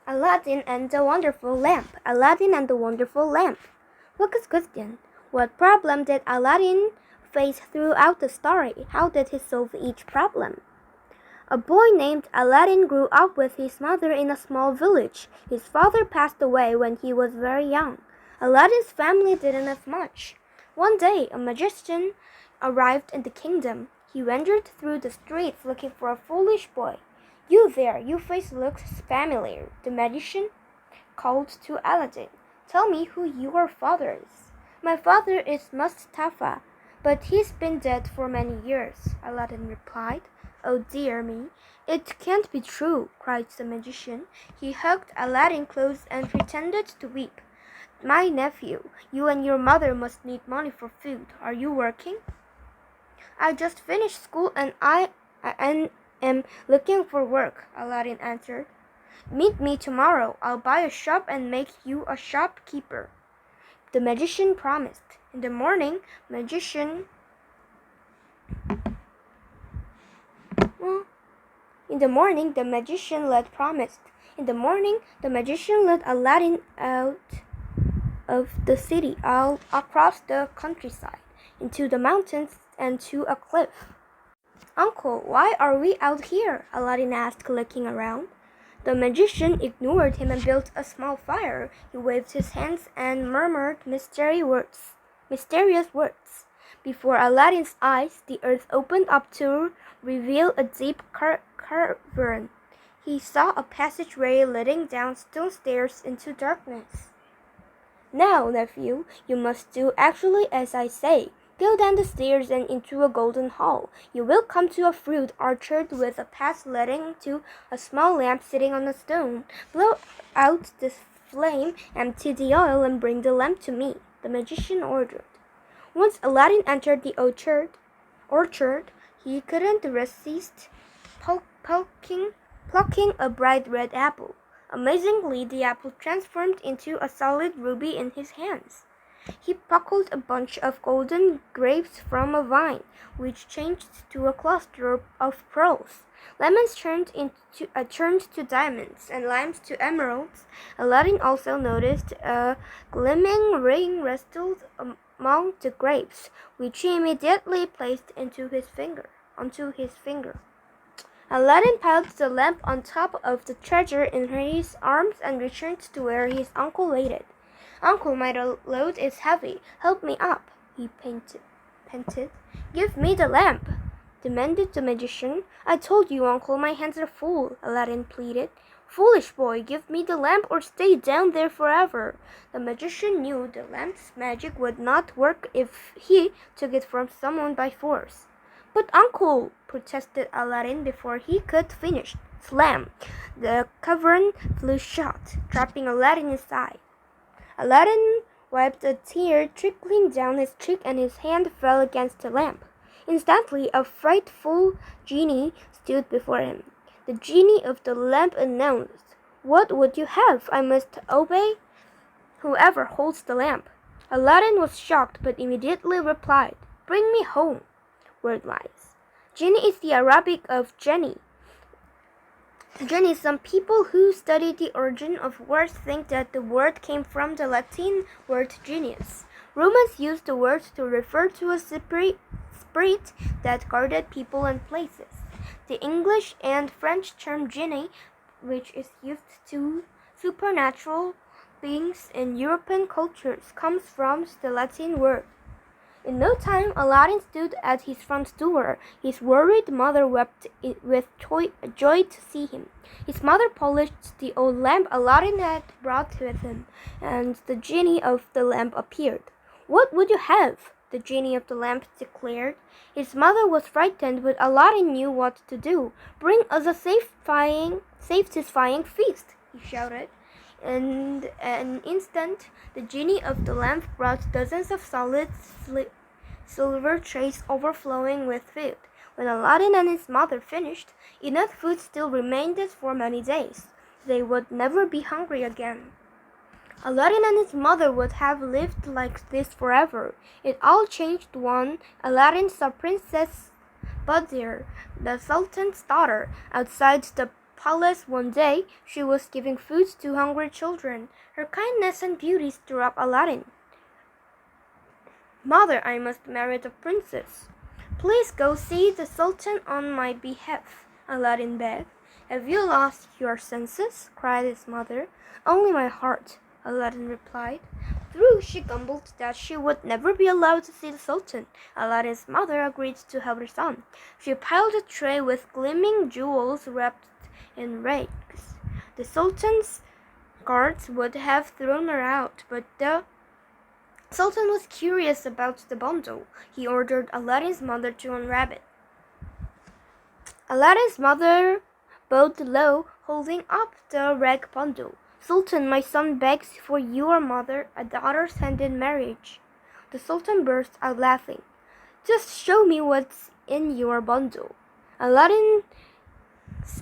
Aladdin and the Wonderful Lamp. Aladdin and the Wonderful Lamp. Focus question. What problem did Aladdin face throughout the story? How did he solve each problem? A boy named Aladdin grew up with his mother in a small village. His father passed away when he was very young. Aladdin's family didn't have much. One day, a magician arrived in the kingdom. He wandered through the streets looking for a foolish boy. "You there, your face looks familiar," the magician called to Aladdin. "Tell me who your father is." "My father is Mustafa, but he's been dead for many years," Aladdin replied. "Oh dear me, it can't be true," cried the magician. He hugged Aladdin close and pretended to weep. "My nephew, you and your mother must need money for food. Are you working?" "I just finished school and I am looking for work," Aladdin answered. "Meet me tomorrow. I'll buy a shop and make you a shopkeeper," the magician promised. In the morning, the magician led Aladdin out of the city, all across the countryside, into the mountains, and to a cliff. "Uncle, why are we out here?" Aladdin asked, looking around. The magician ignored him and built a small fire. He waved his hands and murmured mysterious words. Before Aladdin's eyes, the earth opened up to reveal a deep cavern. He saw a passageway leading down stone stairs into darkness. "Now, nephew, you must do actually as I say. Go down the stairs and into a golden hall. You will come to a fruit orchard with a path leading to a small lamp sitting on a stone. Blow out the flame, empty the oil, and bring the lamp to me," the magician ordered. Once Aladdin entered the orchard, he couldn't resist plucking a bright red apple. Amazingly, the apple transformed into a solid ruby in his hands. He plucked a bunch of golden grapes from a vine, which changed to a cluster of pearls. Lemons turned to diamonds, and limes to emeralds. Aladdin also noticed a gleaming ring rested among the grapes, which he immediately placed onto his finger. Aladdin piled the lamp on top of the treasure in his arms and returned to where his uncle waited. "Uncle, my load is heavy. Help me up," he panted. "Give me the lamp," demanded the magician. "I told you, uncle, my hands are full," Aladdin pleaded. "Foolish boy, give me the lamp or stay down there forever." The magician knew the lamp's magic would not work if he took it from someone by force. "But uncle," protested Aladdin before he could finish. Slam! The cavern flew shut, trapping Aladdin inside. Aladdin wiped a tear trickling down his cheek and his hand fell against the lamp. Instantly, a frightful genie stood before him. The genie of the lamp announced, "What would you have? I must obey whoever holds the lamp." Aladdin was shocked but immediately replied, "Bring me home." Word-wise, genie is the Arabic of genie. Some people who study the origin of words think that the word came from the Latin word genius. Romans used the word to refer to a spirit that guarded people and places. The English and French term genie, which is used to supernatural beings in European cultures, comes from the Latin word. In no time, Aladdin stood at his front door. His worried mother wept with joy to see him. His mother polished the old lamp Aladdin had brought with him, and the genie of the lamp appeared. "What would you have?" the genie of the lamp declared. His mother was frightened, but Aladdin knew what to do. "Bring us a satisfying feast," he shouted. In an instant, the genie of the lamp brought dozens of solid silver trays overflowing with food. When Aladdin and his mother finished, enough food still remained for many days. They would never be hungry again. Aladdin and his mother would have lived like this forever. It all changed when Aladdin saw Princess Budir, the Sultan's daughter, outside the palace one day. She was giving food to hungry children. Her kindness and beauty stirred up Aladdin. "Mother, I must marry the princess." "Please go see the Sultan on my behalf," Aladdin begged. "Have you lost your senses?" cried his mother. "Only my heart," Aladdin replied. Though she grumbled that she would never be allowed to see the Sultan, Aladdin's mother agreed to help her son. She piled a tray with gleaming jewels wrapped in rags. The Sultan's guards would have thrown her out, but the Sultan was curious about the bundle. He ordered Aladdin's mother to unwrap it. Aladdin's mother bowed low, holding up the rag bundle. "Sultan, my son begs for your mother a daughter's hand in marriage." The Sultan burst out laughing. "Just show me what's in your bundle." Aladdin's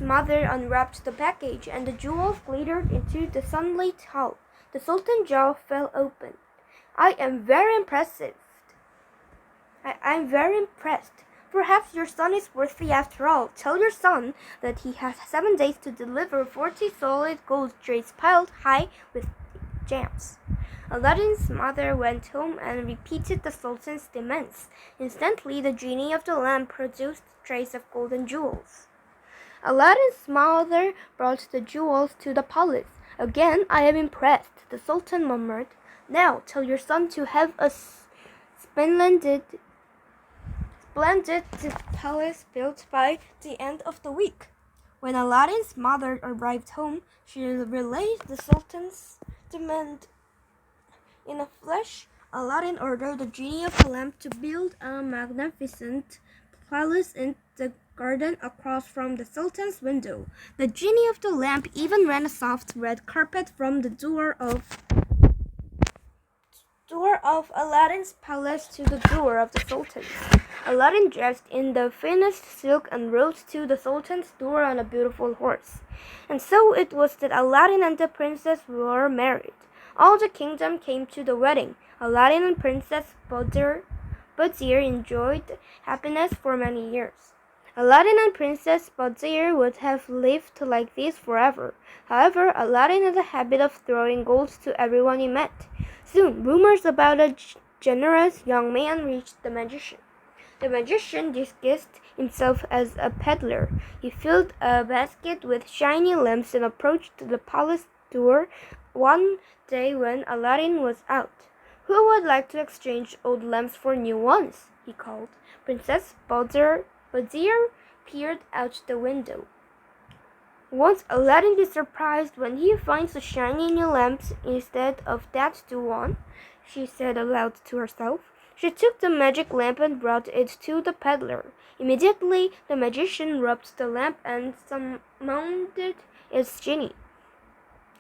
mother unwrapped the package, and the jewels glittered into the sunlit hall. The Sultan's jaw fell open. I'm very impressed. Perhaps your son is worthy after all. Tell your son that he has 7 days to deliver 40 solid gold trays piled high with gems." Aladdin's mother went home and repeated the Sultan's demands. Instantly, the genie of the lamp produced trays of golden jewels. Aladdin's mother brought the jewels to the palace. "Again, I am impressed," the Sultan murmured. "Now, tell your son to have a splendid palace built by the end of the week." When Aladdin's mother arrived home, she relayed the Sultan's demand. In a flash, Aladdin ordered the genie of the lamp to build a magnificent palace in the garden across from the Sultan's window. The genie of the lamp even ran a soft red carpet from the door of Aladdin's palace to the door of the Sultan's. Aladdin dressed in the finest silk and rode to the Sultan's door on a beautiful horse. And so it was that Aladdin and the princess were married. All the kingdom came to the wedding. Aladdin and Princess Buddir enjoyed happiness for many years. Aladdin and Princess Buddir would have lived like this forever. However, Aladdin had a habit of throwing gold to everyone he met. Soon, rumors about a generous young man reached the magician. The magician disguised himself as a peddler. He filled a basket with shiny lamps and approached the palace door one day when Aladdin was out. "Who would like to exchange old lamps for new ones?" he called. Princess Buddir peered out the window. "Won't Aladdin be surprised when he finds a shiny new lamp instead of that old one?" she said aloud to herself. She took the magic lamp and brought it to the peddler. Immediately, the magician rubbed the lamp and summoned its genie.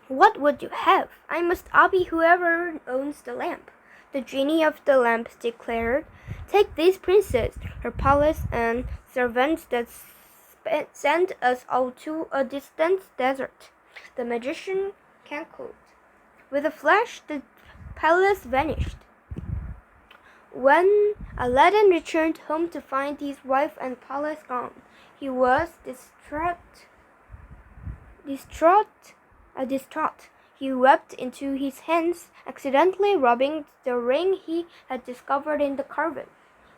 "What would you have? I must obey whoever owns the lamp," the genie of the lamp declared. "Take this princess, her palace, and servants that send us all to a distant desert." The magician cackled. With a flash, the palace vanished. When Aladdin returned home to find his wife and palace gone, he was distraught. He wept into his hands, accidentally rubbing the ring he had discovered in the carpet.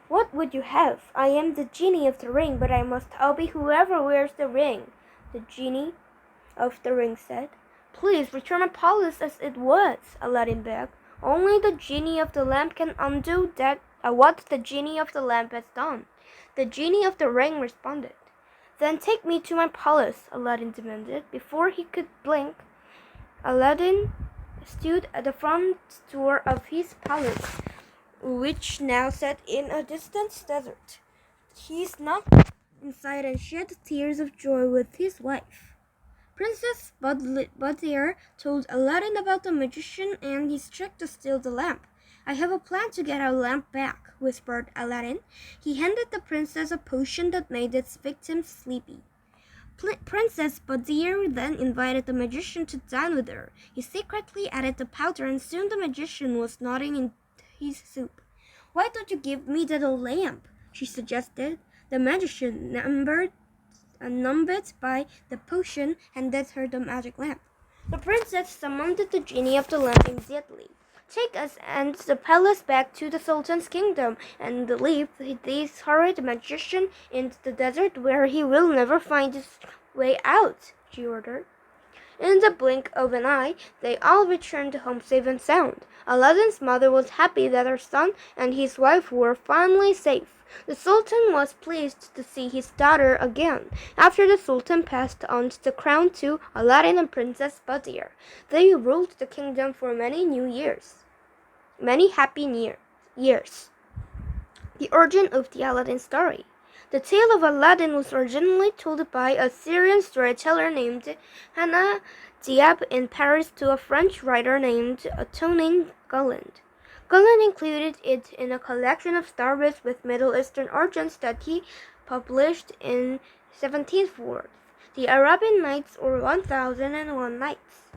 "What would you have? I am the genie of the ring, but I must obey whoever wears the ring," the genie of the ring said. "Please return my palace as it was," Aladdin begged. "Only the genie of the lamp can undo what the genie of the lamp has done," the genie of the ring responded. "Then take me to my palace," Aladdin demanded. Before he could blink, Aladdin stood at the front door of his palace, which now sat in a distant desert. He snuck inside and shed tears of joy with his wife. Princess Buddir told Aladdin about the magician and his trick to steal the lamp. "I have a plan to get our lamp back," whispered Aladdin. He handed the princess a potion that made its victims sleepy. Princess Buddir then invited the magician to dine with her. He secretly added the powder, and soon the magician was nodding in his soup. "Why don't you give me that lamp?" she suggested. The magician numbed by the potion, handed her the magic lamp. The princess summoned the genie of the lamp immediately. Take us and the palace back to the Sultan's kingdom, and leave this horrid magician in the desert where he will never find his way out, she ordered. In the blink of an eye, they all returned home safe and sound. Aladdin's mother was happy that her son and his wife were finally safe. The Sultan was pleased to see his daughter again. After the Sultan passed on the crown to Aladdin and Princess Badir, they ruled the kingdom for many happy years. The origin of the Aladdin story. The tale of Aladdin was originally told by a Syrian storyteller named Hannah Diab in Paris to a French writer named Antonin Galland. Galland included it in a collection of stories with Middle Eastern origins that he published in 1704, The Arabian Nights or 1001 Nights.